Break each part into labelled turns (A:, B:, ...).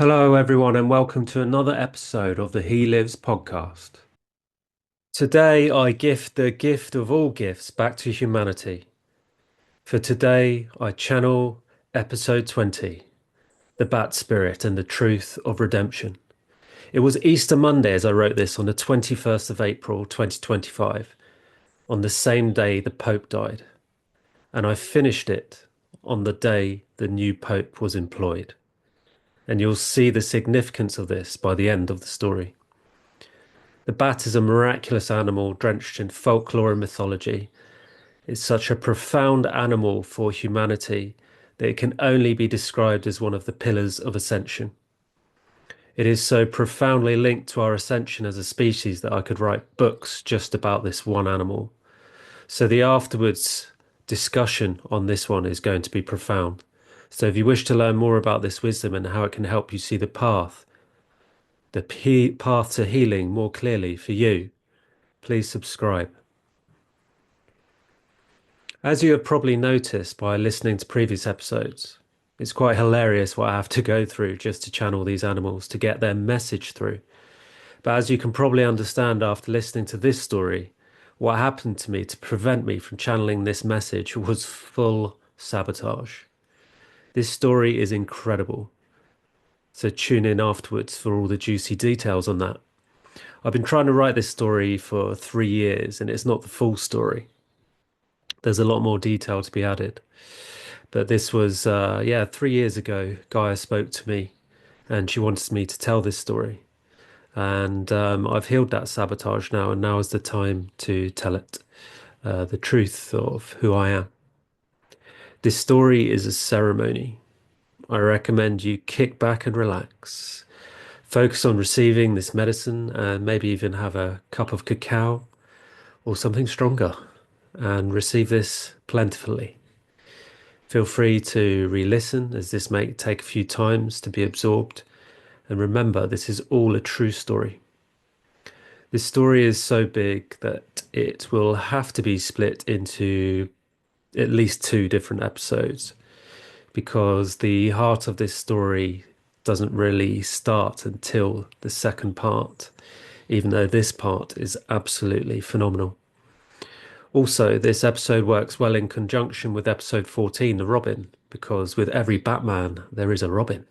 A: Hello, everyone, and welcome to another episode of the He Lives podcast. Today, I gift the gift of all gifts back to humanity. For today, I channel episode 20, The Bat Spirit and the Truth of Redemption. It was Easter Monday as I wrote this on the 21st of April, 2025, on the same day the Pope died, and I finished it on the day the new Pope was employed. And you'll see the significance of this by the end of the story. The bat is a miraculous animal drenched in folklore and mythology. It's such a profound animal for humanity that it can only be described as one of the pillars of ascension. It is so profoundly linked to our ascension as a species that I could write books just about this one animal. So the afterwards discussion on this one is going to be profound. So if you wish to learn more about this wisdom and how it can help you see the path to healing more clearly for you, please subscribe. As you have probably noticed by listening to previous episodes, it's quite hilarious what I have to go through just to channel these animals to get their message through. But as you can probably understand after listening to this story, what happened to me to prevent me from channeling this message was full sabotage. This story is incredible, so tune in afterwards for all the juicy details on that. I've been trying to write this story for 3 years and it's not the full story. There's a lot more detail to be added. But this was, 3 years ago, Gaia spoke to me and she wanted me to tell this story. And I've healed that sabotage now, and now is the time to tell it, the truth of who I am. This story is a ceremony. I recommend you kick back and relax. Focus on receiving this medicine and maybe even have a cup of cacao or something stronger and receive this plentifully. Feel free to re-listen as this may take a few times to be absorbed. And remember, this is all a true story. This story is so big that it will have to be split into at least 2 different episodes because the heart of this story doesn't really start until the second part, even though this part is absolutely phenomenal. Also, this episode works well in conjunction with episode 14, The Robin, because with every Batman, there is a Robin.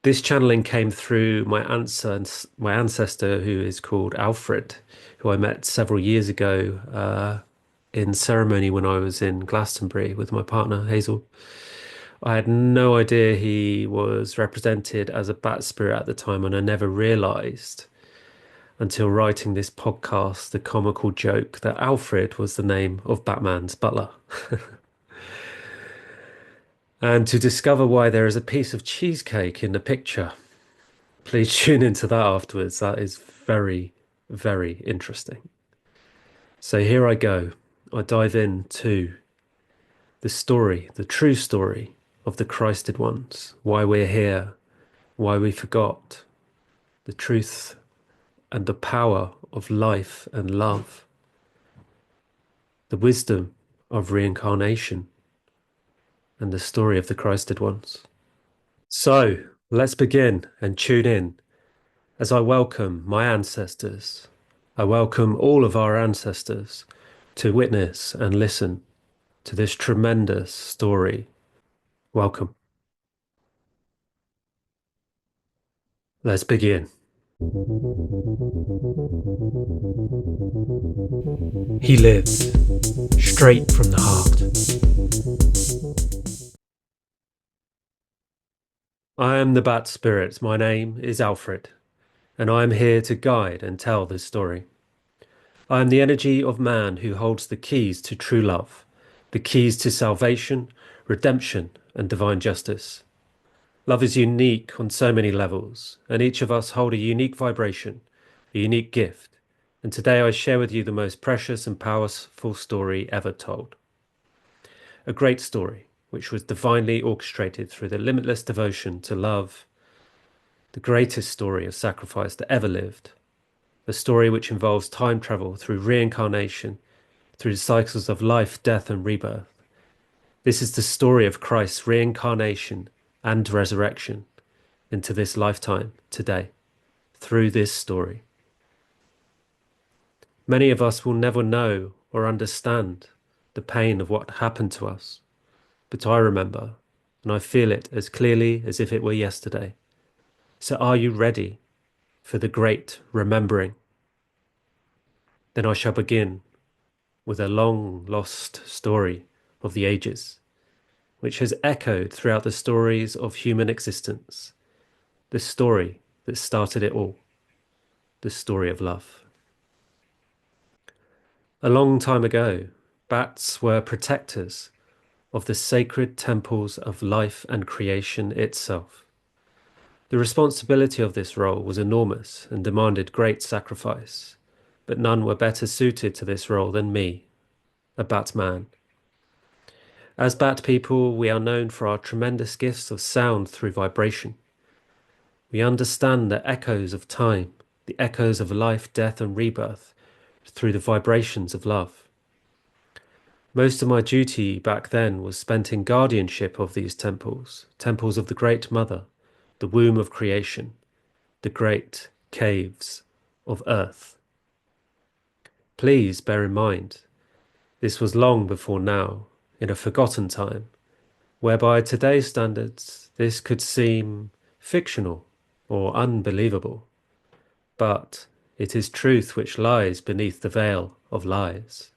A: This channeling came through my ancestor, who is called Alfred, who I met several years ago in ceremony when I was in Glastonbury with my partner, Hazel. I had no idea he was represented as a bat spirit at the time, and I never realized until writing this podcast the comical joke that Alfred was the name of Batman's butler. And to discover why there is a piece of cheesecake in the picture, please tune into that afterwards. That is very, very interesting. So here I go. I dive into the story, the true story of the Christed ones, why we're here, why we forgot, the truth and the power of life and love, the wisdom of reincarnation, and the story of the Christed ones. So let's begin and tune in as I welcome my ancestors. I welcome all of our ancestors to witness and listen to this tremendous story. Welcome. Let's begin. He lives straight from the heart. I am the Bat Spirit. My name is Alfred, and I am here to guide and tell this story. I am the energy of man who holds the keys to true love, the keys to salvation, redemption, and divine justice. Love is unique on so many levels, and each of us hold a unique vibration, a unique gift. And today I share with you the most precious and powerful story ever told. A great story, which was divinely orchestrated through the limitless devotion to love, the greatest story of sacrifice that ever lived. A story which involves time travel through reincarnation, through the cycles of life, death, and rebirth. This is the story of Christ's reincarnation and resurrection into this lifetime today through this story. Many of us will never know or understand the pain of what happened to us, but I remember, and I feel it as clearly as if it were yesterday. So are you ready for the great remembering? Then I shall begin with a long lost story of the ages, which has echoed throughout the stories of human existence, the story that started it all, the story of love. A long time ago, bats were protectors of the sacred temples of life and creation itself. The responsibility of this role was enormous and demanded great sacrifice, but none were better suited to this role than me, a Batman. As Bat people, we are known for our tremendous gifts of sound through vibration. We understand the echoes of time, the echoes of life, death, and rebirth through the vibrations of love. Most of my duty back then was spent in guardianship of these temples, temples of the Great Mother, the womb of creation, the great caves of earth. Please bear in mind, this was long before now, in a forgotten time, whereby today's standards this could seem fictional or unbelievable, but it is truth which lies beneath the veil of lies.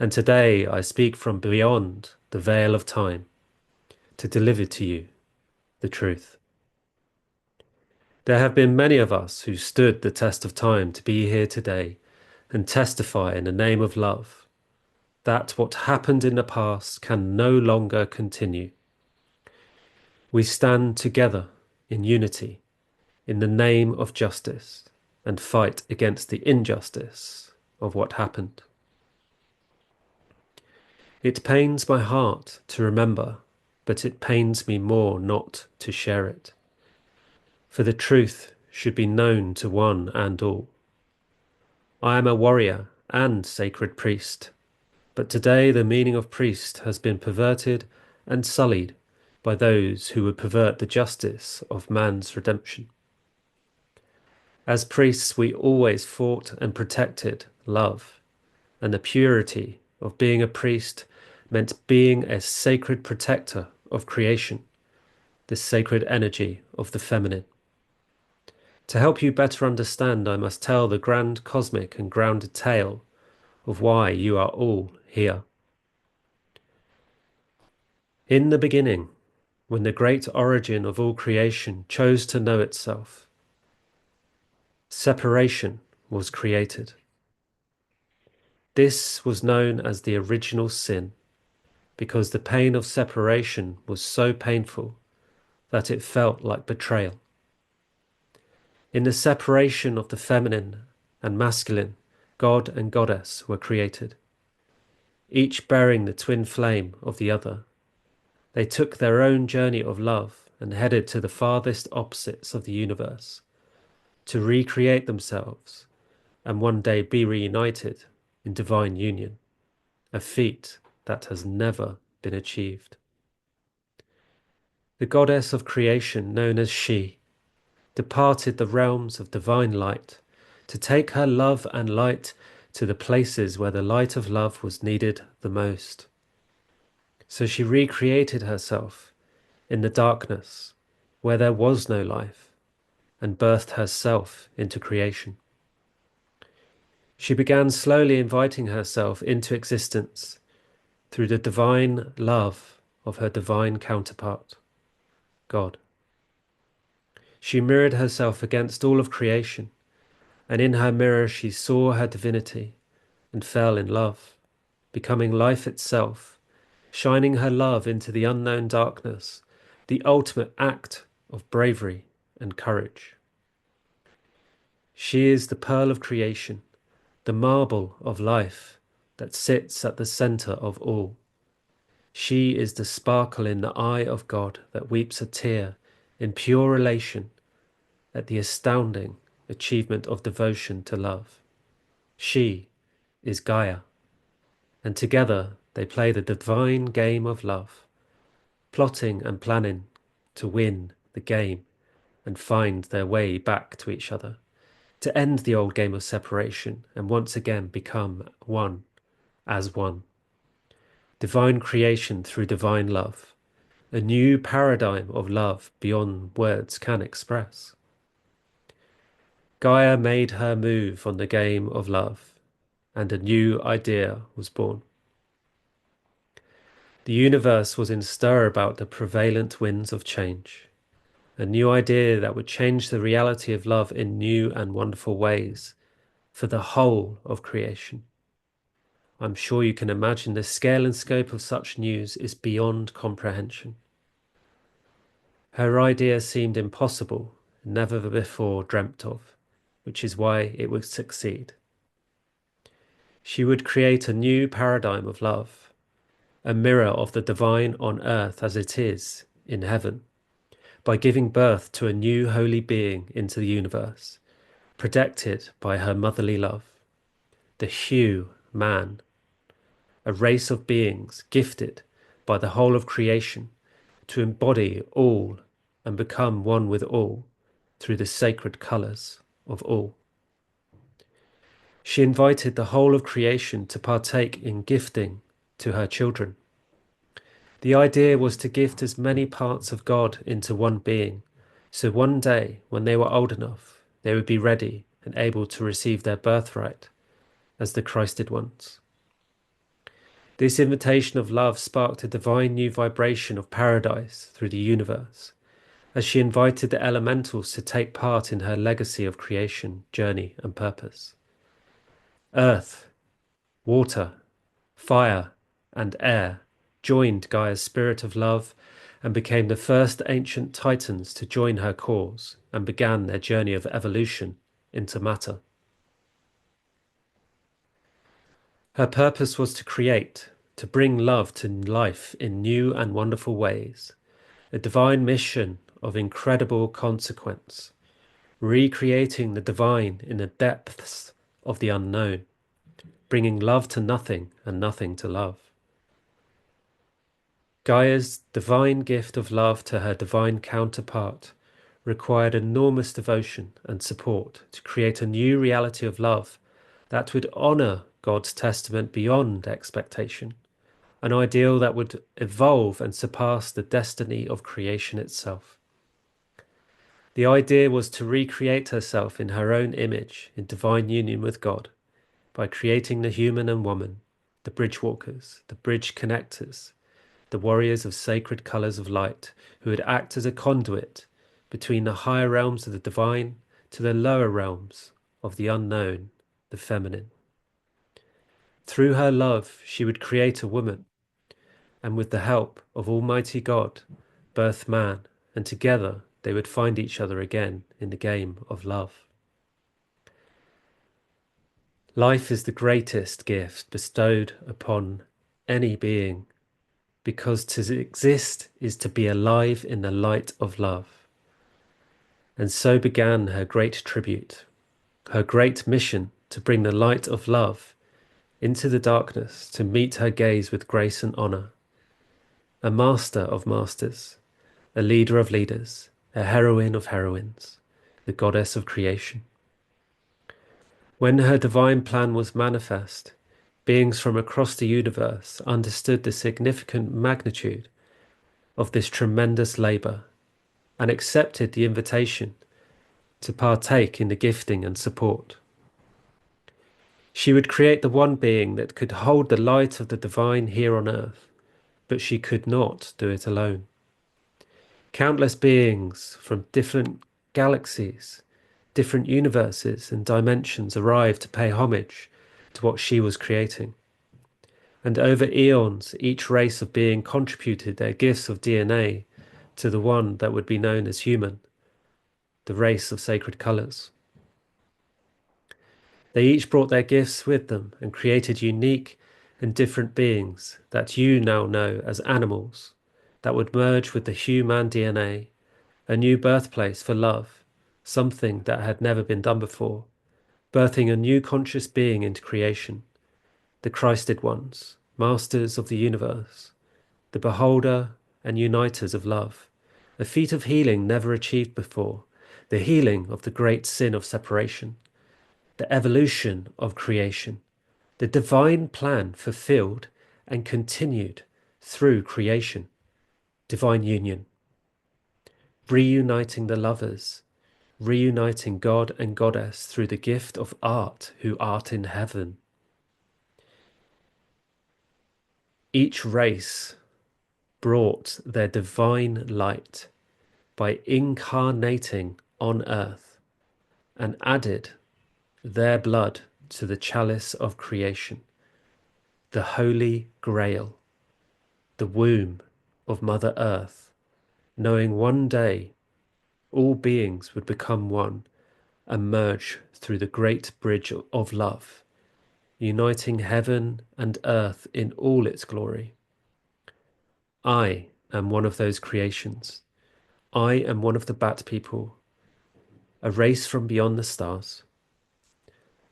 A: And today I speak from beyond the veil of time to deliver to you the truth. There have been many of us who stood the test of time to be here today and testify in the name of love that what happened in the past can no longer continue. We stand together in unity in the name of justice and fight against the injustice of what happened. It pains my heart to remember, but it pains me more not to share it. For the truth should be known to one and all. I am a warrior and sacred priest, but today the meaning of priest has been perverted and sullied by those who would pervert the justice of man's redemption. As priests, we always fought and protected love, and the purity of being a priest meant being a sacred protector of creation, the sacred energy of the feminine. To help you better understand, I must tell the grand cosmic and grounded tale of why you are all here. In the beginning, when the great origin of all creation chose to know itself, separation was created. This was known as the original sin, because the pain of separation was so painful that it felt like betrayal. In the separation of the feminine and masculine, God and Goddess were created, each bearing the twin flame of the other. They took their own journey of love and headed to the farthest opposites of the universe to recreate themselves and one day be reunited in divine union, a feat that has never been achieved. The goddess of creation, known as She, departed the realms of divine light to take her love and light to the places where the light of love was needed the most. So she recreated herself in the darkness where there was no life and birthed herself into creation. She began slowly inviting herself into existence through the divine love of her divine counterpart, God. She mirrored herself against all of creation, and in her mirror she saw her divinity and fell in love, becoming life itself, shining her love into the unknown darkness, the ultimate act of bravery and courage. She is the pearl of creation, the marble of life that sits at the center of all. She is the sparkle in the eye of God that weeps a tear in pure relation at the astounding achievement of devotion to love. She is Gaia, and together they play the divine game of love, plotting and planning to win the game and find their way back to each other, to end the old game of separation and once again become one as one. Divine creation through divine love, a new paradigm of love beyond words can express. Gaia made her move on the game of love, and a new idea was born. The universe was in stir about the prevalent winds of change, a new idea that would change the reality of love in new and wonderful ways for the whole of creation. I'm sure you can imagine the scale and scope of such news is beyond comprehension. Her idea seemed impossible, never before dreamt of, which is why it would succeed. She would create a new paradigm of love, a mirror of the divine on earth as it is in heaven, by giving birth to a new holy being into the universe, protected by her motherly love, the Hue man, a race of beings gifted by the whole of creation to embody all and become one with all through the sacred colours of all. She invited the whole of creation to partake in gifting to her children. The idea was to gift as many parts of God into one being, so one day, when they were old enough, they would be ready and able to receive their birthright as the Christed ones. This invitation of love sparked a divine new vibration of paradise through the universe, as she invited the elementals to take part in her legacy of creation, journey, and purpose. Earth, water, fire, and air joined Gaia's spirit of love and became the first ancient titans to join her cause and began their journey of evolution into matter. Her purpose was to create, to bring love to life in new and wonderful ways, a divine mission of incredible consequence, recreating the divine in the depths of the unknown, bringing love to nothing and nothing to love. Gaia's divine gift of love to her divine counterpart required enormous devotion and support to create a new reality of love that would honour God's testament beyond expectation, an ideal that would evolve and surpass the destiny of creation itself. The idea was to recreate herself in her own image in divine union with God by creating the human and woman, the bridge walkers, the bridge connectors, the warriors of sacred colours of light who would act as a conduit between the higher realms of the divine to the lower realms of the unknown, the feminine. Through her love, she would create a woman, and with the help of Almighty God, birth man, and together they would find each other again in the game of love. Life is the greatest gift bestowed upon any being, because to exist is to be alive in the light of love. And so began her great tribute, her great mission to bring the light of love into the darkness, to meet her gaze with grace and honour. A master of masters, a leader of leaders, a heroine of heroines, the goddess of creation. When her divine plan was manifest, beings from across the universe understood the significant magnitude of this tremendous labour and accepted the invitation to partake in the gifting and support. She would create the one being that could hold the light of the divine here on earth, but she could not do it alone. Countless beings from different galaxies, different universes and dimensions arrived to pay homage to what she was creating. And over eons, each race of being contributed their gifts of DNA to the one that would be known as human, the race of sacred colours. They each brought their gifts with them and created unique and different beings that you now know as animals that would merge with the human DNA, a new birthplace for love, something that had never been done before, birthing a new conscious being into creation, the Christed ones, masters of the universe, the beholder and uniters of love, a feat of healing never achieved before, the healing of the great sin of separation, the evolution of creation, the divine plan fulfilled and continued through creation, divine union, reuniting the lovers, reuniting God and Goddess through the gift of art who art in heaven. Each race brought their divine light by incarnating on earth and added their blood to the chalice of creation, the Holy Grail, the womb of Mother Earth, knowing one day all beings would become one and merge through the great bridge of love, uniting heaven and earth in all its glory. I am one of those creations. I am one of the Bat People, a race from beyond the stars.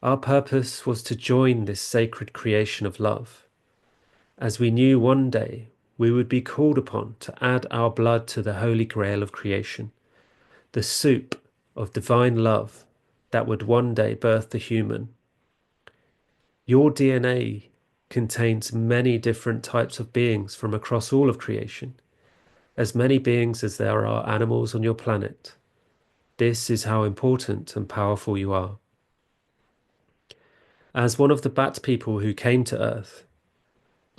A: Our purpose was to join this sacred creation of love, as we knew one day we would be called upon to add our blood to the holy grail of creation, the soup of divine love that would one day birth the human. Your DNA contains many different types of beings from across all of creation, as many beings as there are animals on your planet. This is how important and powerful you are. As one of the Bat People who came to Earth,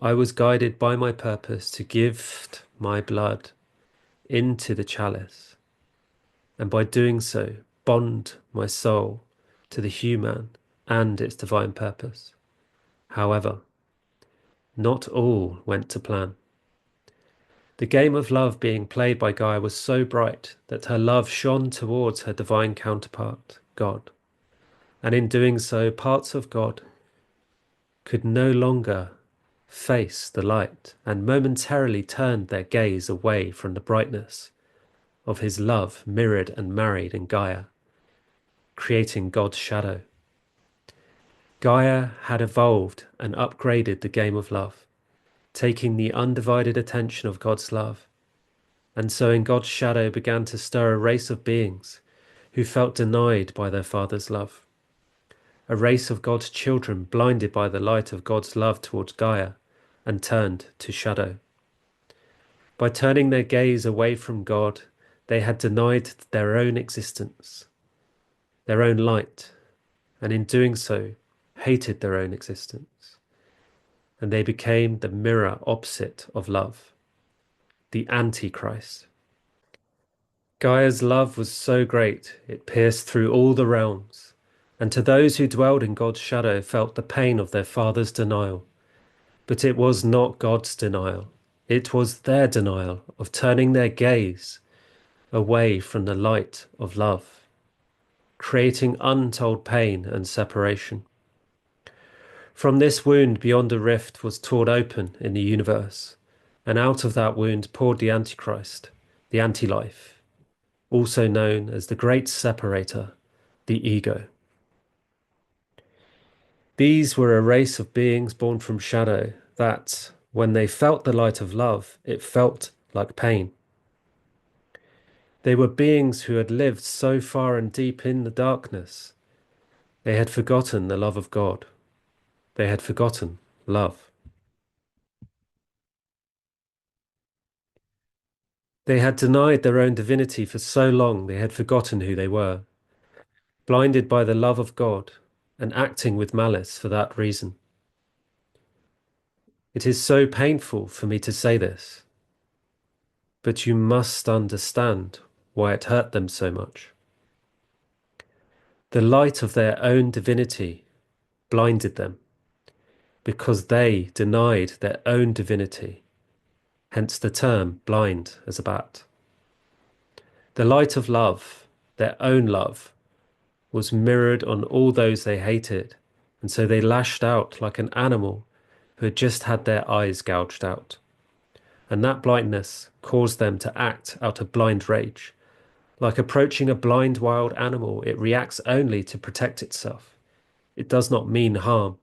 A: I was guided by my purpose to gift my blood into the chalice, and by doing so, bond my soul to the human and its divine purpose. However, not all went to plan. The game of love being played by Gaia was so bright that her love shone towards her divine counterpart, God, and in doing so, parts of God could no longer face the light and momentarily turned their gaze away from the brightness of his love mirrored and married in Gaia, creating God's shadow. Gaia had evolved and upgraded the game of love, taking the undivided attention of God's love, and so in God's shadow began to stir a race of beings who felt denied by their Father's love, a race of God's children blinded by the light of God's love towards Gaia and turned to shadow. By turning their gaze away from God, they had denied their own existence, their own light, and in doing so, hated their own existence. And they became the mirror opposite of love, the Antichrist. Gaia's love was so great, it pierced through all the realms, and to those who dwelled in God's shadow felt the pain of their father's denial. But it was not God's denial. It was their denial of turning their gaze away from the light of love, creating untold pain and separation. From this wound beyond a rift was torn open in the universe, and out of that wound poured the Antichrist, the anti-life, also known as the great separator, the ego. These were a race of beings born from shadow that, when they felt the light of love, it felt like pain. They were beings who had lived so far and deep in the darkness. They had forgotten the love of God. They had forgotten love. They had denied their own divinity for so long they had forgotten who they were, blinded by the love of God and acting with malice for that reason. It is so painful for me to say this, but you must understand why it hurt them so much. The light of their own divinity blinded them because they denied their own divinity, hence the term blind as a bat. The light of love, their own love, was mirrored on all those they hated, and so they lashed out like an animal who had just had their eyes gouged out. And that blindness caused them to act out of blind rage. Like approaching a blind wild animal, it reacts only to protect itself. It does not mean harm.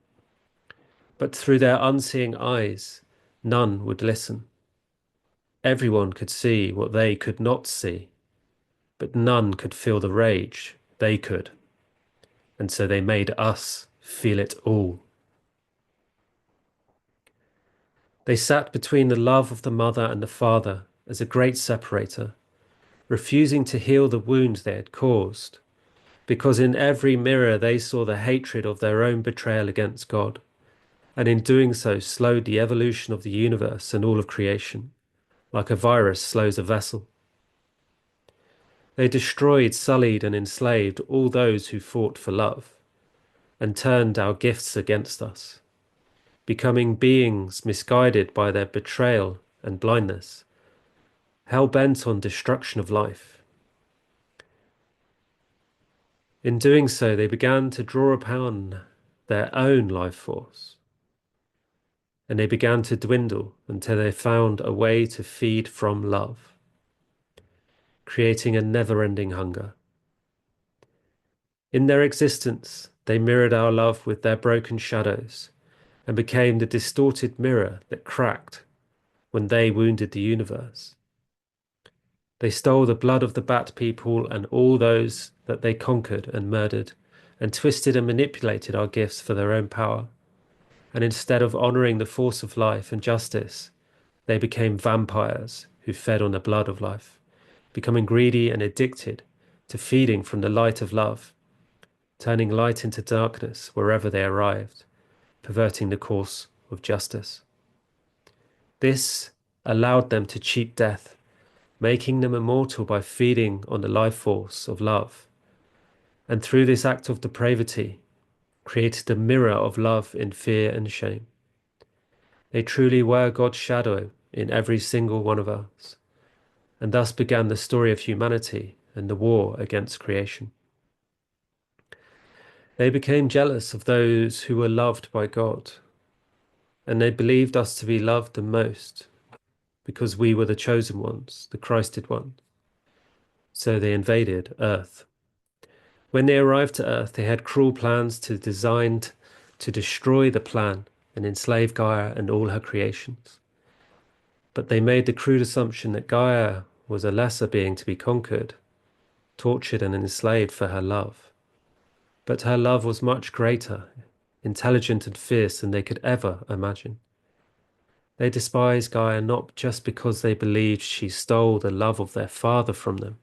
A: But through their unseeing eyes, none would listen. Everyone could see what they could not see, but none could feel the rage they could. And so they made us feel it all. They sat between the love of the mother and the father as a great separator, refusing to heal the wounds they had caused, because in every mirror they saw the hatred of their own betrayal against God, and in doing so slowed the evolution of the universe and all of creation, like a virus slows a vessel. They destroyed, sullied, and enslaved all those who fought for love, and turned our gifts against us, becoming beings misguided by their betrayal and blindness, hell-bent on destruction of life. In doing so, they began to draw upon their own life force, and they began to dwindle until they found a way to feed from love, creating a never-ending hunger. In their existence, they mirrored our love with their broken shadows and became the distorted mirror that cracked when they wounded the universe. They stole the blood of the Bat people and all those that they conquered and murdered, and twisted and manipulated our gifts for their own power. And instead of honoring the force of life and justice, they became vampires who fed on the blood of life, becoming greedy and addicted to feeding from the light of love, turning light into darkness wherever they arrived, perverting the course of justice. This allowed them to cheat death, making them immortal by feeding on the life force of love. And through this act of depravity, created a mirror of love in fear and shame. They truly were God's shadow in every single one of us, and thus began the story of humanity and the war against creation. They became jealous of those who were loved by God, and they believed us to be loved the most because we were the chosen ones, the Christed ones. So they invaded Earth. When they arrived to Earth, they had cruel plans designed to destroy the plan and enslave Gaia and all her creations. But they made the crude assumption that Gaia was a lesser being to be conquered, tortured and enslaved for her love. But her love was much greater, intelligent and fierce than they could ever imagine. They despised Gaia not just because they believed she stole the love of their father from them,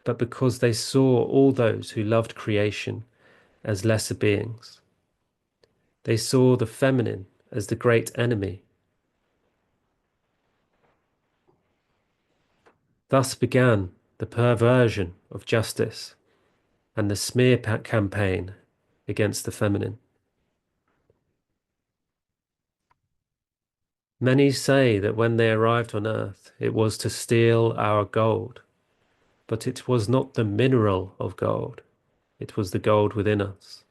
A: but because they saw all those who loved creation as lesser beings. They saw the feminine as the great enemy. Thus began the perversion of justice and the smear campaign against the feminine. Many say that when they arrived on Earth, it was to steal our gold, but it was not the mineral of gold, it was the gold within us,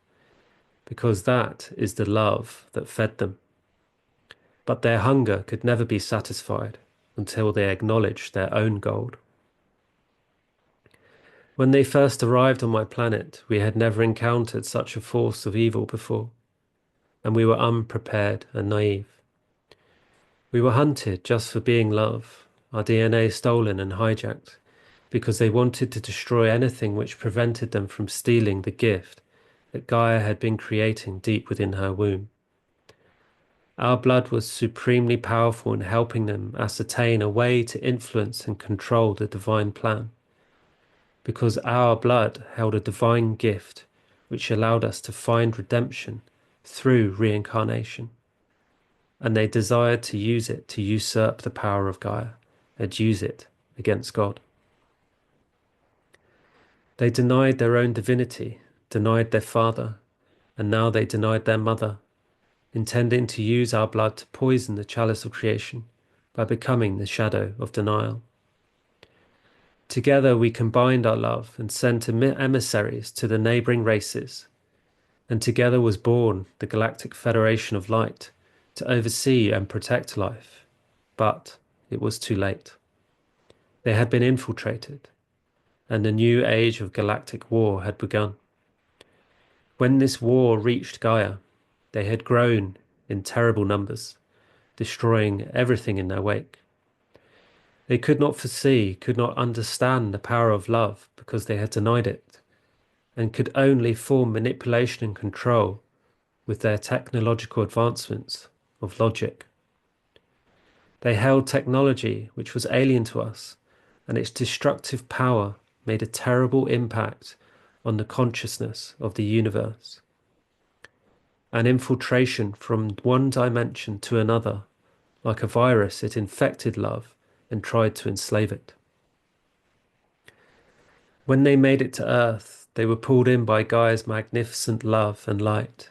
A: because that is the love that fed them. But their hunger could never be satisfied until they acknowledged their own gold. When they first arrived on my planet, we had never encountered such a force of evil before, and we were unprepared and naive. We were hunted just for being love, our DNA stolen and hijacked, because they wanted to destroy anything which prevented them from stealing the gift that Gaia had been creating deep within her womb. Our blood was supremely powerful in helping them ascertain a way to influence and control the divine plan, because our blood held a divine gift which allowed us to find redemption through reincarnation, and they desired to use it to usurp the power of Gaia and use it against God. They denied their own divinity, denied their father, and now they denied their mother, intending to use our blood to poison the chalice of creation by becoming the shadow of denial. Together we combined our love and sent emissaries to the neighboring races, and together was born the Galactic Federation of Light to oversee and protect life. But it was too late. They had been infiltrated, and a new age of galactic war had begun. When this war reached Gaia, they had grown in terrible numbers, destroying everything in their wake. They could not foresee, could not understand the power of love because they had denied it, and could only form manipulation and control with their technological advancements of logic. They held technology which was alien to us, and its destructive power made a terrible impact on the consciousness of the universe. An infiltration from one dimension to another, like a virus, it infected love and tried to enslave it. When they made it to Earth, they were pulled in by Gaia's magnificent love and light.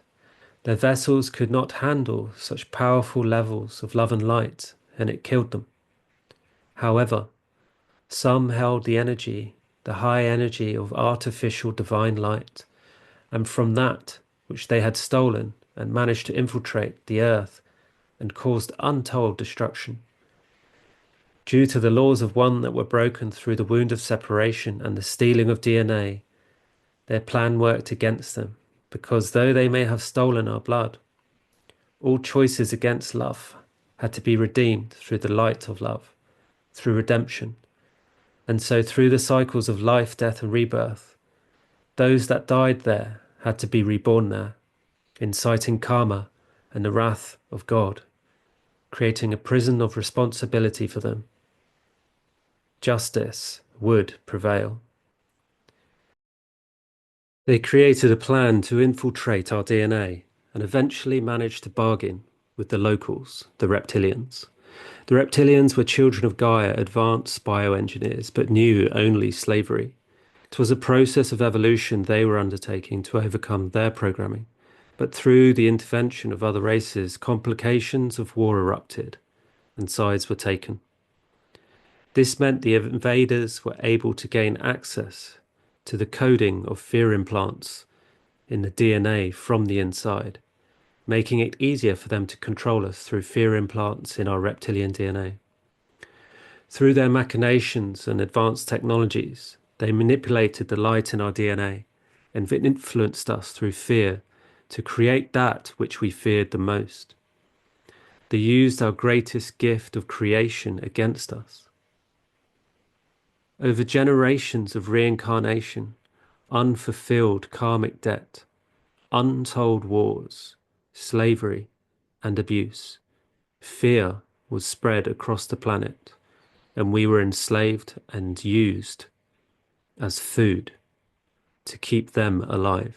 A: Their vessels could not handle such powerful levels of love and light, and it killed them. However, some held the energy, the high energy of artificial divine light, and from that which they had stolen and managed to infiltrate the earth and caused untold destruction. Due to the laws of one that were broken through the wound of separation and the stealing of DNA, their plan worked against them, because though they may have stolen our blood, all choices against love had to be redeemed through the light of love, through redemption. And so through the cycles of life, death and rebirth, those that died there had to be reborn there, inciting karma and the wrath of God, creating a prison of responsibility for them. Justice would prevail. They created a plan to infiltrate our DNA and eventually managed to bargain with the locals, the reptilians. The reptilians were children of Gaia, advanced bioengineers, but knew only slavery. It was a process of evolution they were undertaking to overcome their programming. But through the intervention of other races, complications of war erupted and sides were taken. This meant the invaders were able to gain access to the coding of fear implants in the DNA from the inside, making it easier for them to control us through fear implants in our reptilian DNA. Through their machinations and advanced technologies, they manipulated the light in our DNA and influenced us through fear to create that which we feared the most. They used our greatest gift of creation against us. Over generations of reincarnation, unfulfilled karmic debt, untold wars, slavery, and abuse, fear was spread across the planet, and we were enslaved and used as food to keep them alive.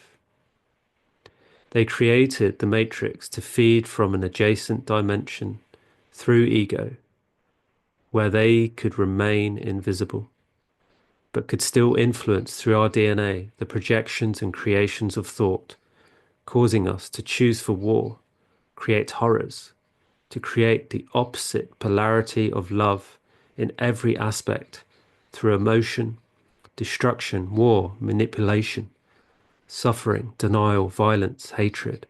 A: They created the Matrix to feed from an adjacent dimension through ego, where they could remain invisible, but could still influence through our DNA the projections and creations of thought, causing us to choose for war, create horrors, to create the opposite polarity of love in every aspect through emotion, destruction, war, manipulation, suffering, denial, violence, hatred,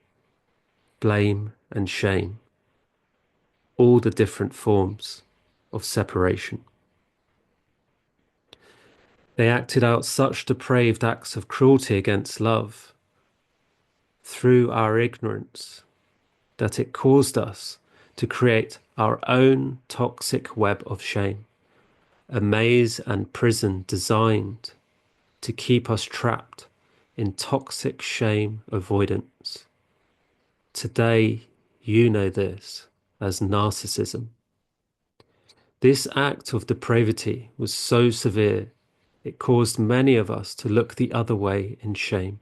A: blame, and shame, all the different forms of separation. They acted out such depraved acts of cruelty against love through our ignorance that it caused us to create our own toxic web of shame, a maze and prison designed to keep us trapped in toxic shame avoidance. Today, you know this as narcissism. This act of depravity was so severe, it caused many of us to look the other way in shame,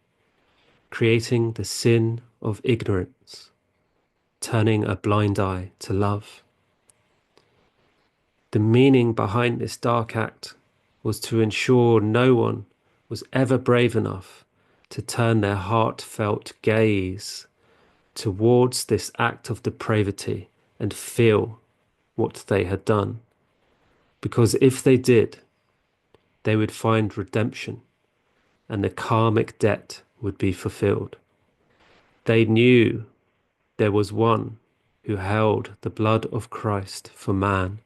A: creating the sin of ignorance, turning a blind eye to love. The meaning behind this dark act was to ensure no one was ever brave enough to turn their heartfelt gaze towards this act of depravity and feel what they had done. Because if they did, they would find redemption and the karmic debt would be fulfilled. They knew there was one who held the blood of Christ for man,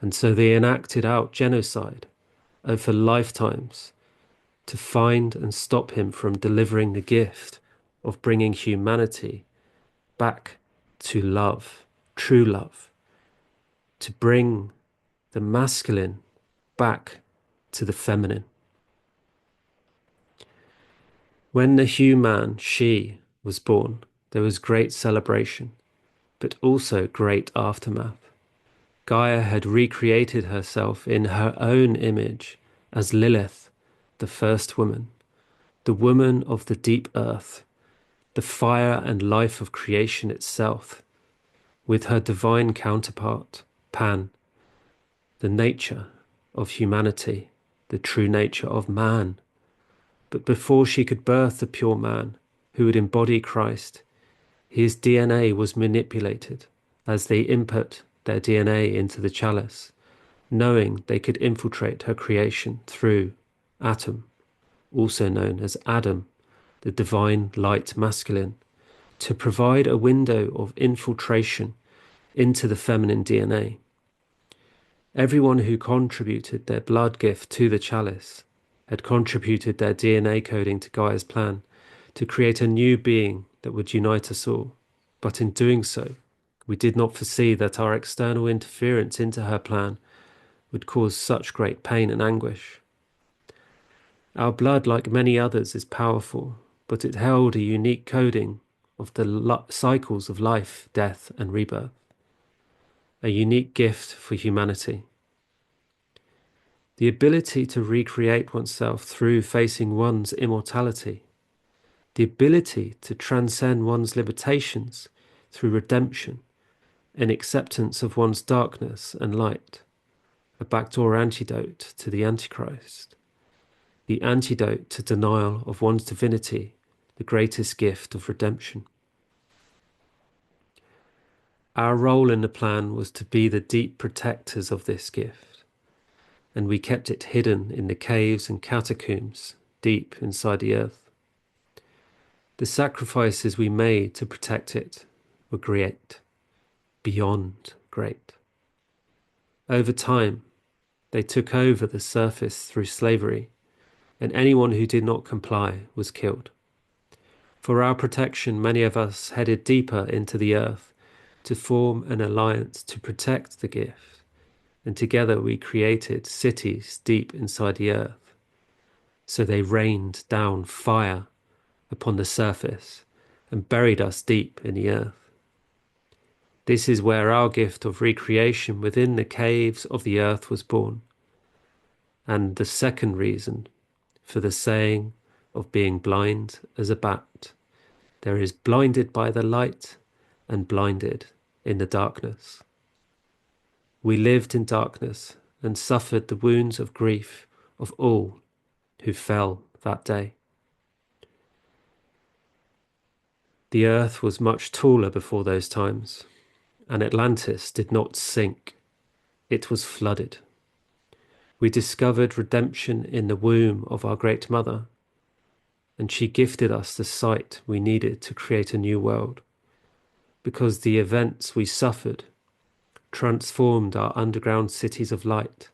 A: and so they enacted out genocide over lifetimes to find and stop him from delivering the gift of bringing humanity back to love, true love, to bring the masculine back to the feminine. When the human she was born, there was great celebration, but also great aftermath. Gaia had recreated herself in her own image as Lilith, the first woman, the woman of the deep earth, the fire and life of creation itself, with her divine counterpart, Pan, the nature of humanity, the true nature of man. But before she could birth the pure man who would embody Christ, his DNA was manipulated as they input their DNA into the chalice, knowing they could infiltrate her creation through Atom, also known as Adam, the divine light masculine, to provide a window of infiltration into the feminine DNA. Everyone who contributed their blood gift to the chalice had contributed their DNA coding to Gaia's plan to create a new being that would unite us all. But in doing so, we did not foresee that our external interference into her plan would cause such great pain and anguish. Our blood, like many others, is powerful, but it held a unique coding of the cycles of life, death, and rebirth, a unique gift for humanity. The ability to recreate oneself through facing one's immortality, the ability to transcend one's limitations through redemption and acceptance of one's darkness and light, a backdoor antidote to the Antichrist, the antidote to denial of one's divinity, the greatest gift of redemption. Our role in the plan was to be the deep protectors of this gift, and we kept it hidden in the caves and catacombs deep inside the earth. The sacrifices we made to protect it were great, beyond great. Over time, they took over the surface through slavery, and anyone who did not comply was killed. For our protection, many of us headed deeper into the earth to form an alliance to protect the gift, and together we created cities deep inside the earth. So they rained down fire upon the surface and buried us deep in the earth. This is where our gift of recreation within the caves of the earth was born. And the second reason for the saying of being blind as a bat, there is blinded by the light and blinded in the darkness. We lived in darkness and suffered the wounds of grief of all who fell that day. The earth was much taller before those times, and Atlantis did not sink, it was flooded. We discovered redemption in the womb of our Great Mother, and she gifted us the sight we needed to create a new world, because the events we suffered transformed our underground cities of light,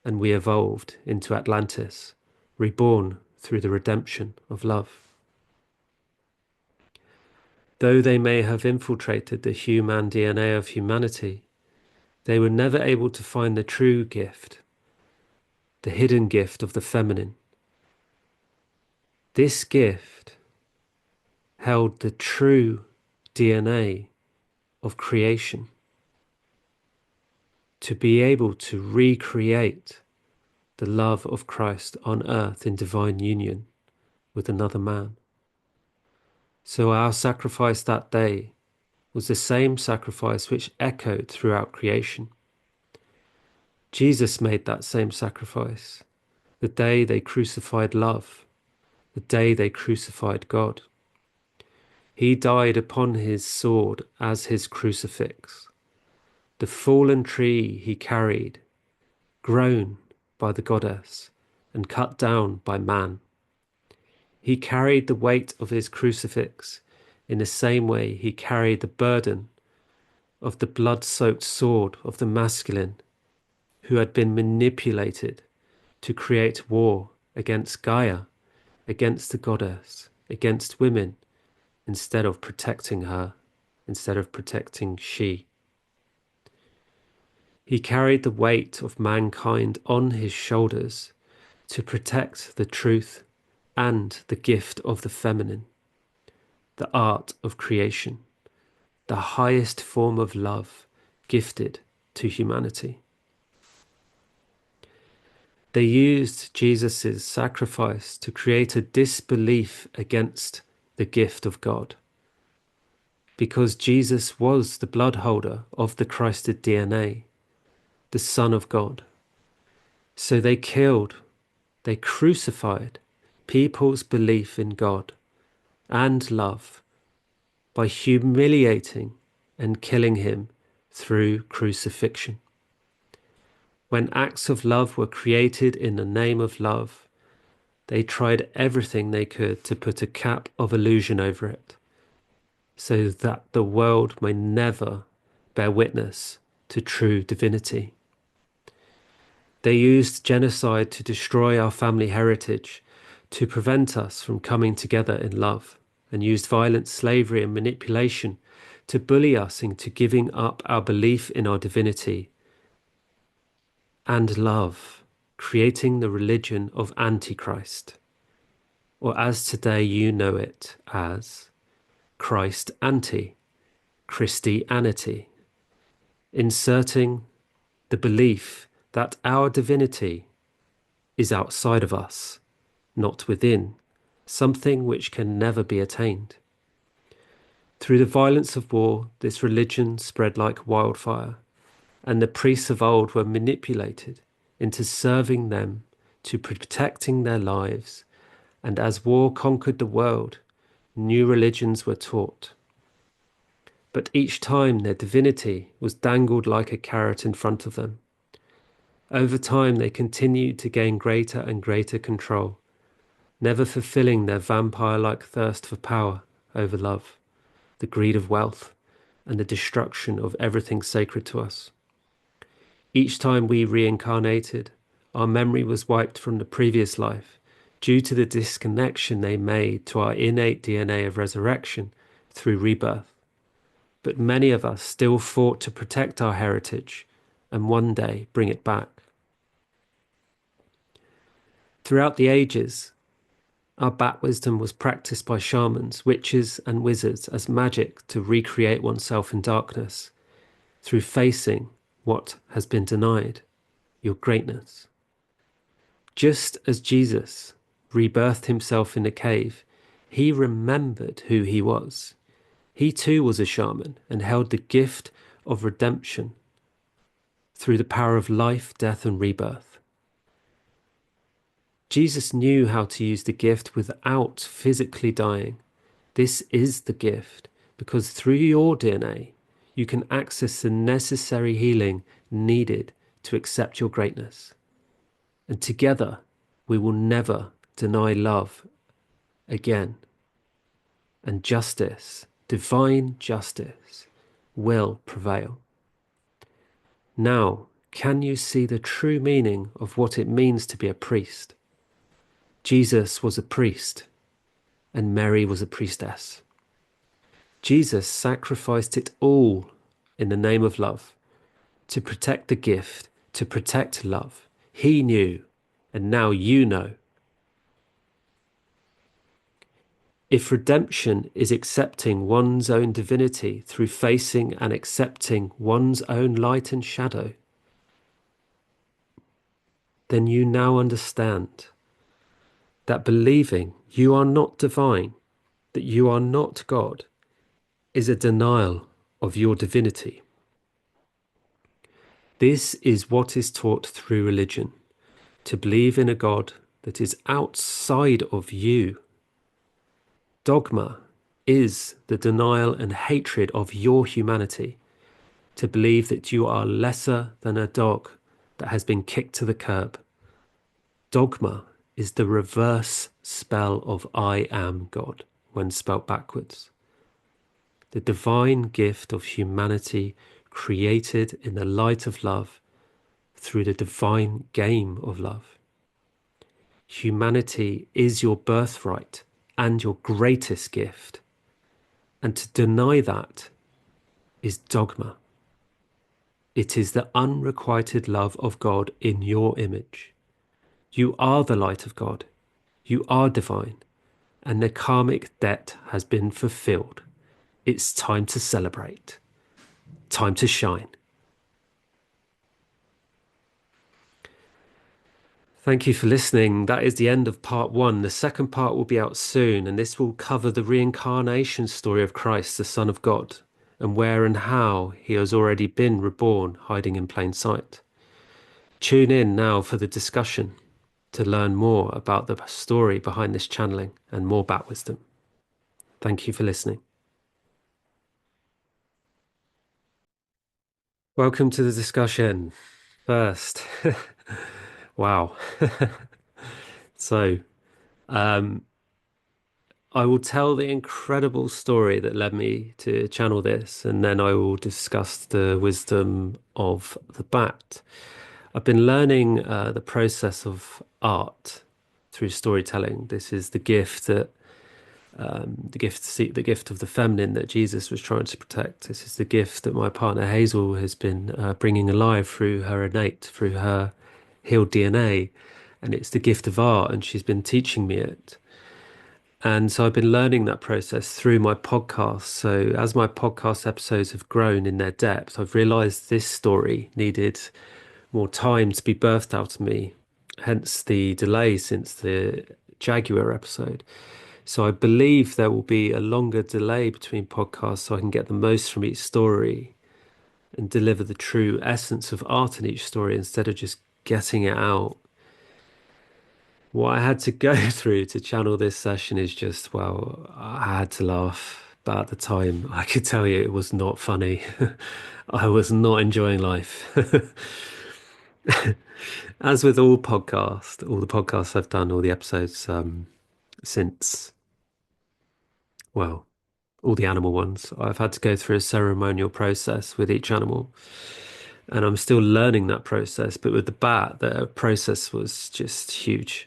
A: and we evolved into Atlantis, reborn through the redemption of love. Though they may have infiltrated the human DNA of humanity, they were never able to find the true gift, the hidden gift of the feminine. This gift held the true DNA of creation, to be able to recreate the love of Christ on earth in divine union with another man. So our sacrifice that day was the same sacrifice which echoed throughout creation. Jesus made that same sacrifice the day they crucified love, the day they crucified God. He died upon his sword as his crucifix, the fallen tree he carried, grown by the goddess and cut down by man. He carried the weight of his crucifix in the same way he carried the burden of the blood-soaked sword of the masculine who had been manipulated to create war against Gaia, against the goddess, against women, instead of protecting her, instead of protecting she. He carried the weight of mankind on his shoulders to protect the truth and the gift of the feminine, the art of creation, the highest form of love gifted to humanity. They used Jesus' sacrifice to create a disbelief against the gift of God. Because Jesus was the bloodholder of the Christed DNA, the Son of God. So they killed, they crucified people's belief in God and love by humiliating and killing him through crucifixion. When acts of love were created in the name of love, they tried everything they could to put a cap of illusion over it, so that the world may never bear witness to true divinity. They used genocide to destroy our family heritage, to prevent us from coming together in love, and used violence, slavery, and manipulation to bully us into giving up our belief in our divinity and love, creating the religion of Antichrist, or as today you know it as Christ anti, Christianity, inserting the belief that our divinity is outside of us, not within, something which can never be attained. Through the violence of war, this religion spread like wildfire, and the priests of old were manipulated into serving them, to protecting their lives, and as war conquered the world, new religions were taught. But each time their divinity was dangled like a carrot in front of them. Over time, they continued to gain greater and greater control, never fulfilling their vampire-like thirst for power over love, the greed of wealth, and the destruction of everything sacred to us. Each time we reincarnated, our memory was wiped from the previous life due to the disconnection they made to our innate DNA of resurrection through rebirth. But many of us still fought to protect our heritage and one day bring it back. Throughout the ages, our bat wisdom was practiced by shamans, witches, and wizards as magic to recreate oneself in darkness through facing what has been denied, your greatness. Just as Jesus rebirthed himself in a cave, he remembered who he was. He too was a shaman and held the gift of redemption through the power of life, death, and rebirth. Jesus knew how to use the gift without physically dying. This is the gift, because through your DNA, you can access the necessary healing needed to accept your greatness. And together, we will never deny love again. And justice, divine justice, will prevail. Now, can you see the true meaning of what it means to be a priest? Jesus was a priest, and Mary was a priestess. Jesus sacrificed it all in the name of love, to protect the gift, to protect love. He knew, and now you know. If redemption is accepting one's own divinity through facing and accepting one's own light and shadow, then you now understand that believing you are not divine, that you are not God, is a denial of your divinity. This is what is taught through religion, to believe in a God that is outside of you. Dogma is the denial and hatred of your humanity, to believe that you are lesser than a dog that has been kicked to the curb. Dogma is the reverse spell of I am God when spelt backwards. The divine gift of humanity created in the light of love through the divine game of love. Humanity is your birthright and your greatest gift, and to deny that is dogma. It is the unrequited love of God in your image. You are the light of God. You are divine, and the karmic debt has been fulfilled. It's time to celebrate. Time to shine. Thank you for listening. That is the end of part one. The second part will be out soon, and this will cover the reincarnation story of Christ, the Son of God, and where and how he has already been reborn, hiding in plain sight. Tune in now for the discussion to learn more about the story behind this channeling and more bat wisdom. Thank you for listening. Welcome to the discussion. First, wow. So, um, I will tell the incredible story that led me to channel this, and then I will discuss the wisdom of the bat. I've been learning the process of art through storytelling. This is the gift of the feminine that Jesus was trying to protect. This is the gift that my partner Hazel has been bringing alive through her innate, through her healed DNA, and it's the gift of art, and she's been teaching me it. And so I've been learning that process through my podcast. So as my podcast episodes have grown in their depth, I've realized this story needed more time to be birthed out of me, hence the delay since the Jaguar episode. So I believe there will be a longer delay between podcasts so I can get the most from each story and deliver the true essence of art in each story instead of just getting it out. What I had to go through to channel this session is just, well, I had to laugh. But at the time, I could tell you it was not funny. I was not enjoying life. As with all the podcasts I've done, all the episodes since, well, all the animal ones, I've had to go through a ceremonial process with each animal. And I'm still learning that process. But with the bat, the process was just huge.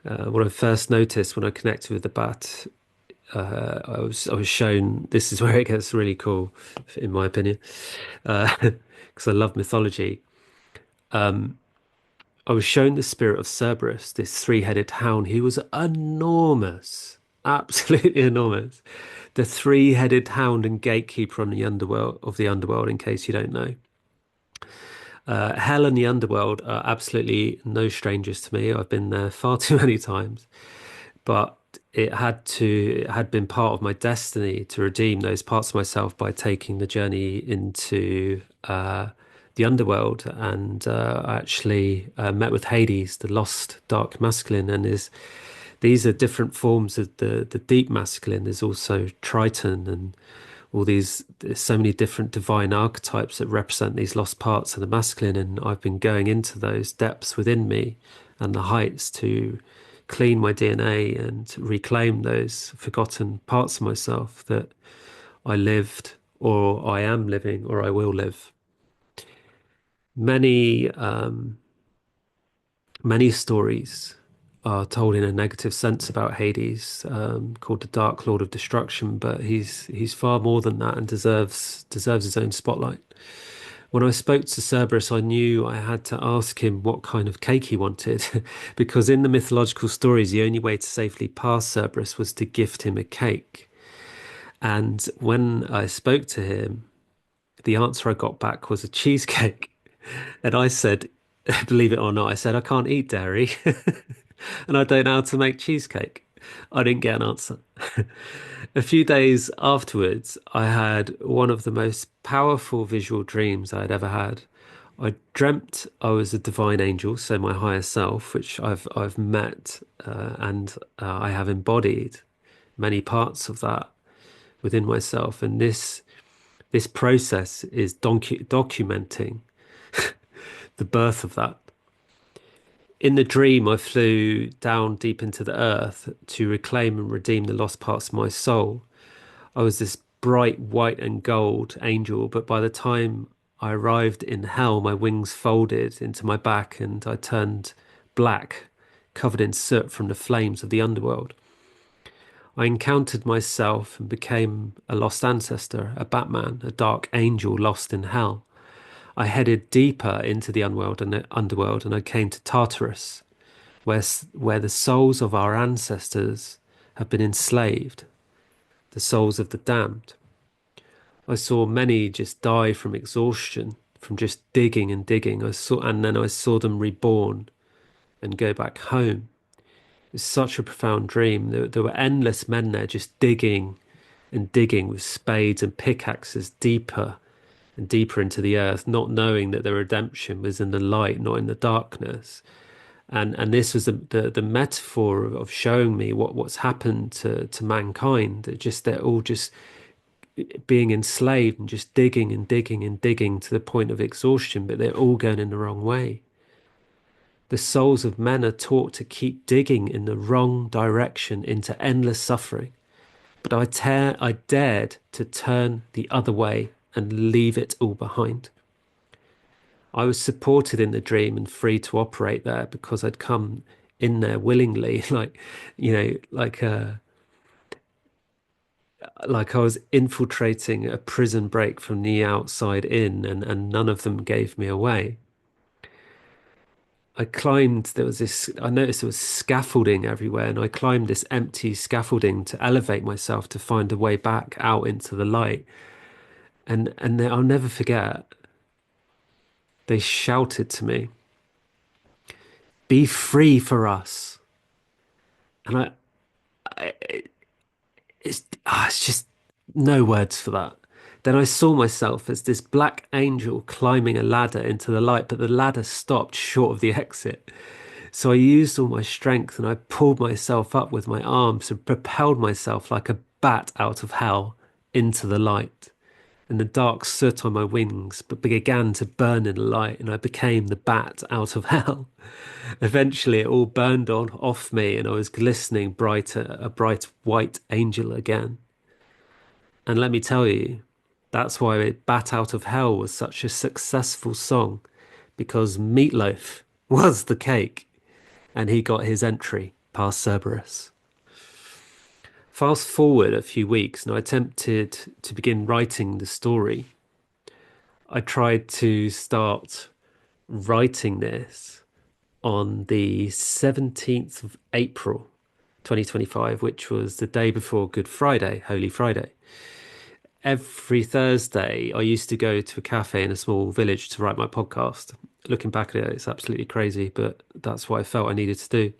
A: What I first noticed when I connected with the bat, I was shown. This is where it gets really cool, in my opinion, because I love mythology. I was shown the spirit of Cerberus, this three-headed hound. He was enormous, absolutely enormous. The three-headed hound and gatekeeper on the underworld of the underworld, in case you don't know. Hell and the underworld are absolutely no strangers to me. I've been there far too many times, but it had been part of my destiny to redeem those parts of myself by taking the journey into the underworld, and I actually met with Hades, the lost dark masculine, and is these are different forms of the deep masculine. There's also Triton and all these, there's so many different divine archetypes that represent these lost parts of the masculine, and I've been going into those depths within me and the heights to clean my DNA and reclaim those forgotten parts of myself that I lived, or I am living, or I will live. Many many stories are told in a negative sense about Hades, called the Dark Lord of Destruction, but he's far more than that and deserves his own spotlight. When I spoke to Cerberus, I knew I had to ask him what kind of cake he wanted, because in the mythological stories, the only way to safely pass Cerberus was to gift him a cake. And when I spoke to him, the answer I got back was a cheesecake. And I said, believe it or not, I said, I can't eat dairy and I don't know how to make cheesecake. I didn't get an answer. A few days afterwards, I had one of the most powerful visual dreams I had ever had. I dreamt I was a divine angel, so my higher self, which I've met and I have embodied many parts of that within myself. And this process is documenting the birth of that. In the dream, I flew down deep into the earth to reclaim and redeem the lost parts of my soul. I was this bright white and gold angel, but by the time I arrived in hell, my wings folded into my back and I turned black, covered in soot from the flames of the underworld. I encountered myself and became a lost ancestor, a Batman, a dark angel lost in hell. I headed deeper into the underworld, and I came to Tartarus, where the souls of our ancestors have been enslaved, the souls of the damned. I saw many just die from exhaustion, from just digging and digging. And then I saw them reborn and go back home. It was such a profound dream. There were endless men there just digging and digging with spades and pickaxes deeper and deeper into the earth, not knowing that their redemption was in the light, not in the darkness. And this was the metaphor of showing me what's happened to mankind. They're all just being enslaved and just digging and digging and digging to the point of exhaustion, but they're all going in the wrong way. The souls of men are taught to keep digging in the wrong direction into endless suffering. But I dared to turn the other way and leave it all behind. I was supported in the dream and free to operate there because I'd come in there willingly, like I was infiltrating a prison break from the outside in, and none of them gave me away. I noticed there was scaffolding everywhere, and I climbed this empty scaffolding to elevate myself to find a way back out into the light. And I'll never forget, they shouted to me, "Be free for us." And it's just no words for that. Then I saw myself as this black angel climbing a ladder into the light, but the ladder stopped short of the exit. So I used all my strength and I pulled myself up with my arms and propelled myself like a bat out of hell into the light. And the dark soot on my wings began to burn in the light, and I became the bat out of hell. Eventually, it all burned on off me, and I was glistening brighter, a bright white angel again. And let me tell you, that's why Bat Out of Hell was such a successful song, because Meatloaf was the cake and he got his entry past Cerberus. Fast forward a few weeks and I attempted to begin writing the story. I tried to start writing this on the 17th of April 2025, which was the day before Good Friday, Holy Friday. Every Thursday, I used to go to a cafe in a small village to write my podcast. Looking back at it, it's absolutely crazy, but that's what I felt I needed to do.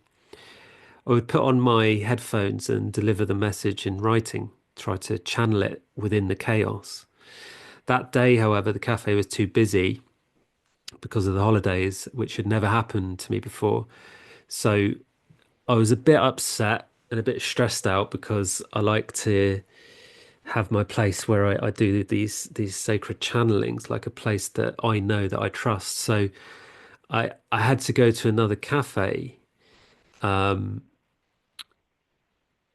A: I would put on my headphones and deliver the message in writing, try to channel it within the chaos. That day, however, the cafe was too busy because of the holidays, which had never happened to me before. So I was a bit upset and a bit stressed out because I like to have my place where I do these sacred channelings, like a place that I know that I trust. So I had to go to another cafe,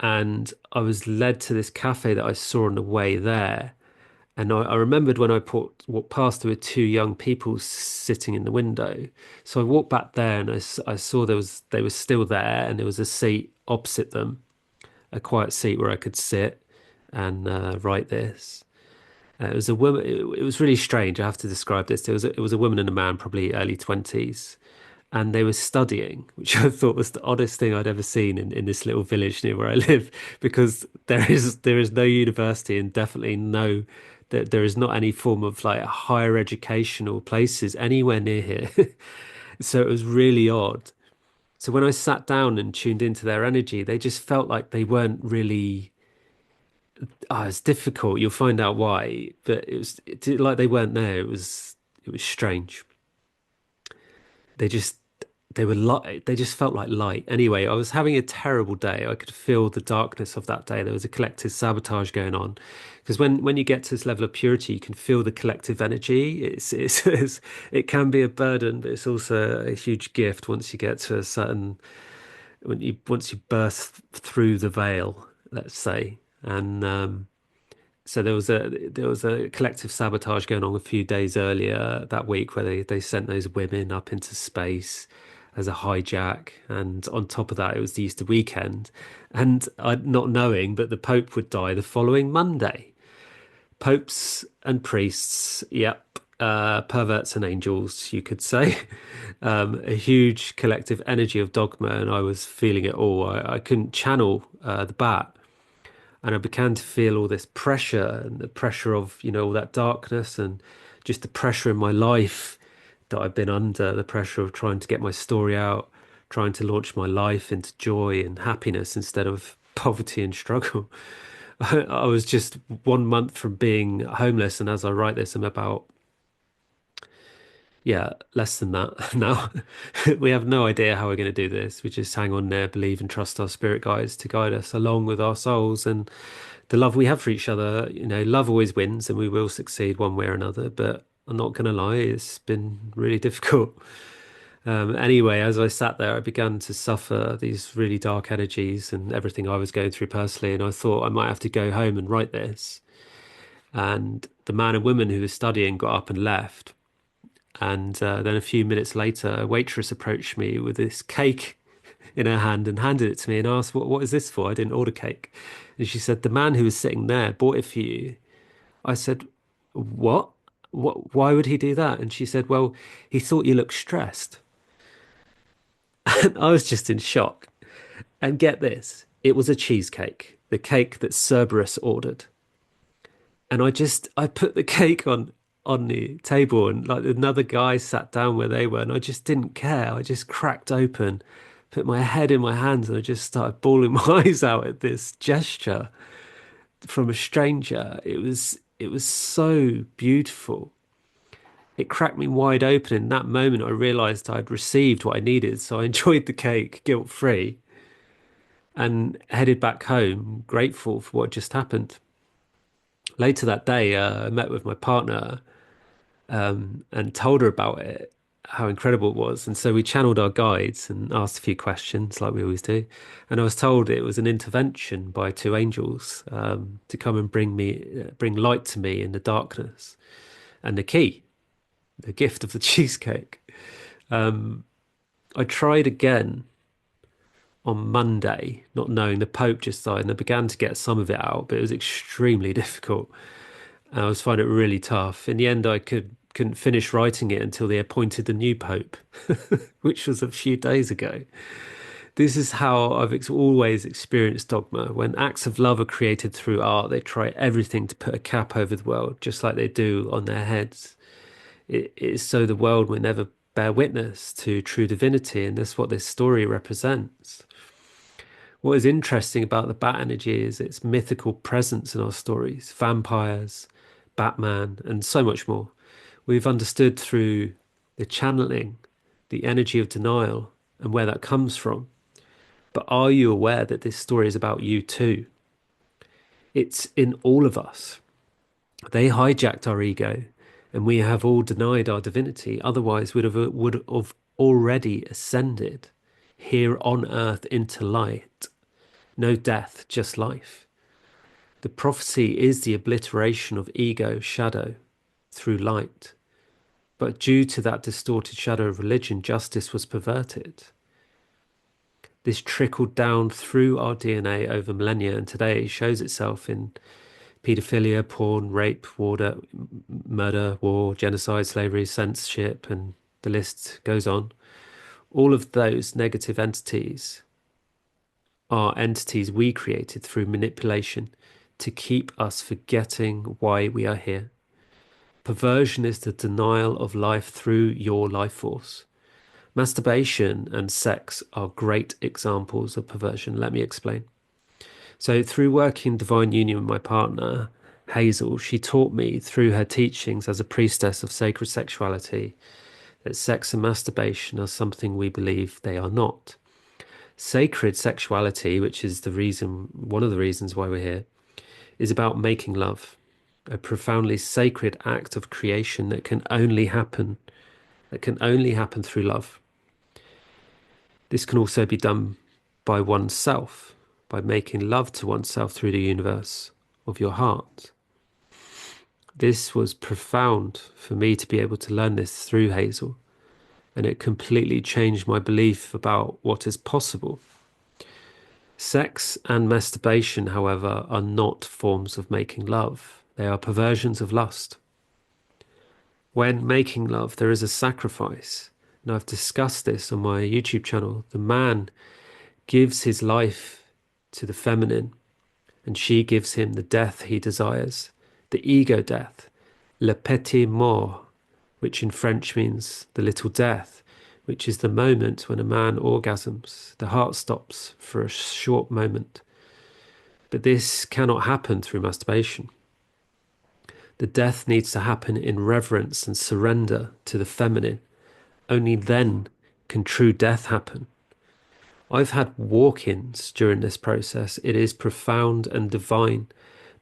A: and I was led to this cafe that I saw on the way there. And I remembered when I walked past, there were two young people sitting in the window. So I walked back there and I saw they were still there, and there was a seat opposite them, a quiet seat where I could sit and write this. It was a woman. It was really strange. I have to describe this. It was a woman and a man, probably early 20s, and they were studying, which I thought was the oddest thing I'd ever seen in this little village near where I live, because there is no university and definitely no there is not any form of like higher educational places anywhere near here. So it was really odd. So when I sat down and tuned into their energy, they just felt like they weren't really. Oh, it's difficult. You'll find out why, but like they weren't there. It was strange. They just they were light. They just felt like light. Anyway, I was having a terrible day. I could feel the darkness of that day. There was a collective sabotage going on, because when you get to this level of purity, you can feel the collective energy. It can be a burden, but it's also a huge gift once you get to a certain once you burst through the veil, let's say. And so there was a collective sabotage going on a few days earlier that week where they sent those women up into space as a hijack, and on top of that it was the Easter weekend, and I not knowing, but the Pope would die the following Monday. Popes and priests, yep, perverts and angels, you could say. A huge collective energy of dogma, and I was feeling it all. I couldn't channel the bat, and I began to feel all this pressure and the pressure of, all that darkness and just the pressure in my life that I've been under, the pressure of trying to get my story out, trying to launch my life into joy and happiness instead of poverty and struggle. I was just 1 month from being homeless, and as I write this, I'm about, yeah, less than that now. We have no idea how we're going to do this. We just hang on there, believe and trust our spirit guides to guide us along with our souls and the love we have for each other. Love always wins and we will succeed one way or another. But I'm not going to lie, it's been really difficult. Anyway, as I sat there, I began to suffer these really dark energies and everything I was going through personally. And I thought I might have to go home and write this. And the man and woman who was studying got up and left. And then a few minutes later, a waitress approached me with this cake in her hand and handed it to me and asked, what is this for? I didn't order cake. And she said, the man who was sitting there bought it for you. I said, what? Why would he do that? And she said, well, he thought you looked stressed. And I was just in shock. And get this, it was a cheesecake, the cake that Cerberus ordered. And I put the cake on the table, and like another guy sat down where they were, and I just didn't care. I just cracked open, put my head in my hands, and I just started bawling my eyes out at this gesture from a stranger. It was so beautiful. It cracked me wide open. In that moment, I realized I'd received what I needed. So I enjoyed the cake guilt free and headed back home, grateful for what just happened. Later that day, I met with my partner and told her about it, how incredible it was. And so we channeled our guides and asked a few questions, like we always do. And I was told it was an intervention by two angels to come and bring light to me in the darkness, and the key, the gift of the cheesecake. I tried again on Monday, not knowing the Pope just died, and I began to get some of it out, but it was extremely difficult. I was finding it really tough. In the end, I couldn't finish writing it until they appointed the new Pope, which was a few days ago. This is how I've always experienced dogma. When acts of love are created through art, they try everything to put a cap over the world, just like they do on their heads. It is so the world will never bear witness to true divinity, and that's what this story represents. What is interesting about the bat energy is its mythical presence in our stories, vampires, Batman, and so much more. We've understood through the channeling, the energy of denial, and where that comes from. But are you aware that this story is about you too? It's in all of us. They hijacked our ego, and we have all denied our divinity. Otherwise, would have already ascended here on earth into light. No death, just life. The prophecy is the obliteration of ego, shadow, through light. But due to that distorted shadow of religion, justice was perverted. This trickled down through our DNA over millennia, and today shows itself in paedophilia, porn, rape, murder, war, genocide, slavery, censorship, and the list goes on. All of those negative entities are entities we created through manipulation to keep us forgetting why we are here. Perversion is the denial of life through your life force. Masturbation and sex are great examples of perversion. Let me explain. So, through working divine union with my partner, Hazel, she taught me through her teachings as a priestess of sacred sexuality that sex and masturbation are something we believe they are not. Sacred sexuality, which is one of the reasons why we're here, is about making love, a profoundly sacred act of creation that can only happen through love. This can also be done by oneself, by making love to oneself through the universe of your heart. This was profound for me to be able to learn this through Hazel, and it completely changed my belief about what is possible. Sex and masturbation, however, are not forms of making love. They are perversions of lust. When making love, there is a sacrifice. And I've discussed this on my YouTube channel. The man gives his life to the feminine, and she gives him the death he desires, the ego death, le petit mort, which in French means the little death, which is the moment when a man orgasms. The heart stops for a short moment. But this cannot happen through masturbation. The death needs to happen in reverence and surrender to the feminine. Only then can true death happen. I've had walk-ins during this process. It is profound and divine,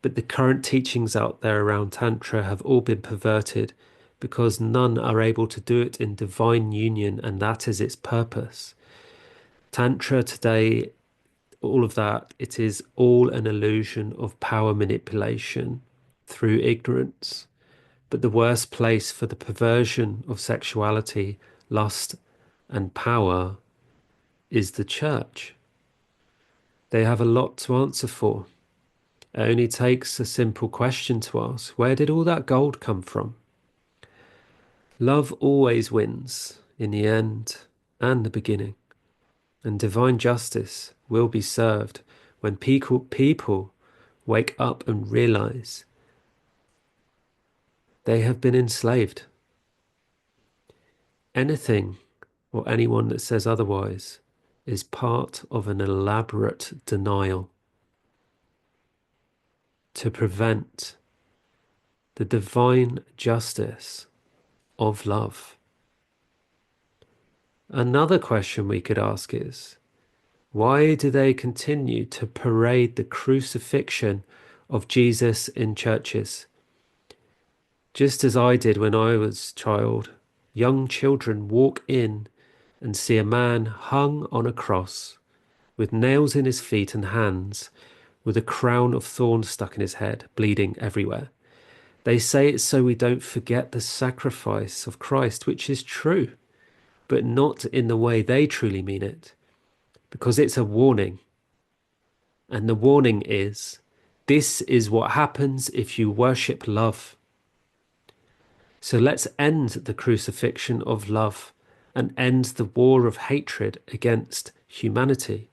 A: but the current teachings out there around Tantra have all been perverted because none are able to do it in divine union, and that is its purpose. Tantra today, all of that, it is all an illusion of power manipulation through ignorance. But the worst place for the perversion of sexuality, lust, and power is the church. They have a lot to answer for. It only takes a simple question to ask: where did all that gold come from? Love always wins in the end and the beginning, and divine justice will be served when people wake up and realize they have been enslaved. Anything or anyone that says otherwise is part of an elaborate denial to prevent the divine justice of love. Another question we could ask is, why do they continue to parade the crucifixion of Jesus in churches? Just as I did when I was a child, young children walk in and see a man hung on a cross with nails in his feet and hands, with a crown of thorns stuck in his head, bleeding everywhere. They say it's so we don't forget the sacrifice of Christ, which is true, but not in the way they truly mean it, because it's a warning. And the warning is, this is what happens if you worship love. So let's end the crucifixion of love and end the war of hatred against humanity.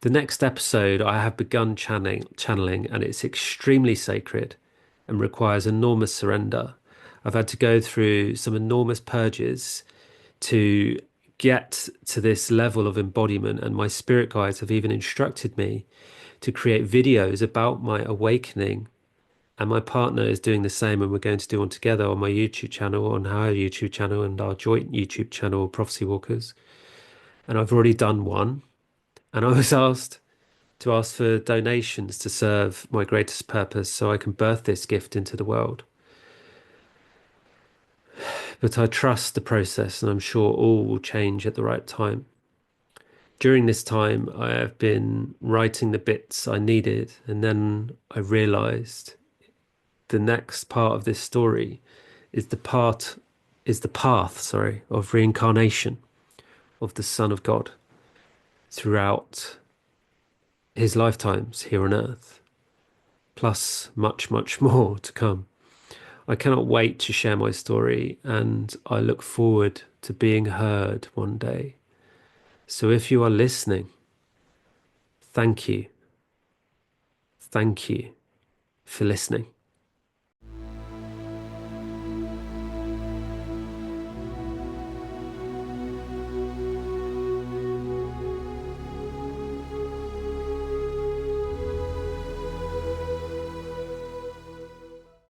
A: The next episode I have begun channeling, and it's extremely sacred and requires enormous surrender. I've had to go through some enormous purges to get to this level of embodiment, and my spirit guides have even instructed me to create videos about my awakening, and my partner is doing the same, and we're going to do one together on my YouTube channel, on our YouTube channel, and our joint YouTube channel, Prophecy Walkers. And I've already done one, and I was asked to ask for donations to serve my greatest purpose so I can birth this gift into the world. But I trust the process, and I'm sure all will change at the right time. During this time, I have been writing the bits I needed, and then I realized the next part of this story is the path, of reincarnation of the Son of God throughout his lifetimes here on earth, plus much, much more to come. I cannot wait to share my story, and I look forward to being heard one day. So if you are listening, thank you. Thank you for listening.